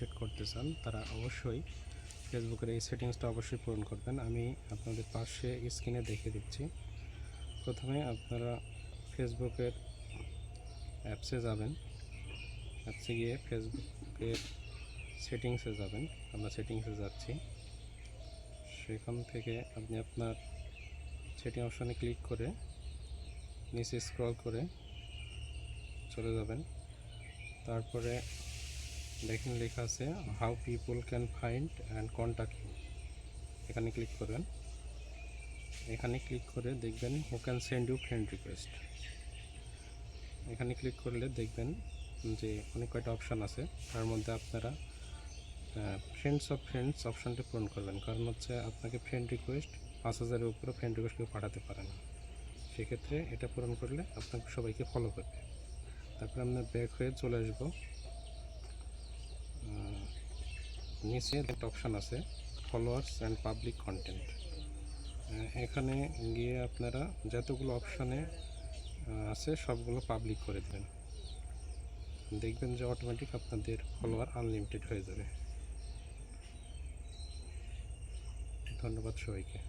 Restricted করতে চান তারা অবশ্যই ফেসবুকের এই সেটিংসটা অবশ্যই পূরণ করবেন। আমি আপনাদের পাশে স্ক্রিনে দেখিয়ে দিচ্ছি। প্রথমে আপনারা ফেসবুকের অ্যাপসে যাবেন, অ্যাপসে গিয়ে ফেসবুকের সেটিংসে যাবেন। আমরা সেটিংসে যাচ্ছি, সেখান থেকে আপনি আপনার সেটিং অপশানে ক্লিক করে নিচে স্ক্রল করে চলে যাবেন। তারপরে দেখেন লেখা আছে how people can find and contact you, এখানে ক্লিক করবেন। এখানে ক্লিক করে দেখবেন who can send you friend request, এখানে ক্লিক করলে দেখবেন যে অনেক কয়টা অপশান আছে। তার মধ্যে আপনারা ফ্রেন্ডস অফ ফ্রেন্ডস অপশানটি পূরণ করবেন, কারণ হচ্ছে আপনাকে ফ্রেন্ড রিকোয়েস্ট 5000-এর উপরে ফ্রেন্ড রিকোয়েস্ট কেউ পাঠাতে পারে না। সেক্ষেত্রে এটা পূরণ করলে আপনাকে সবাইকে ফলো করবে। তারপরে আমরা ব্যাক হয়ে চলে আসব। নিচে একটা অপশান আছে ফলোয়ার্স অ্যান্ড পাবলিক কন্টেন্ট, এখানে গিয়ে আপনারা যতগুলো অপশানে আছে সবগুলো পাবলিক করে দেবেন। দেখবেন যে অটোমেটিক আপনাদের ফলোয়ার আনলিমিটেড হয়ে যাবে। ধন্যবাদ সবাইকে।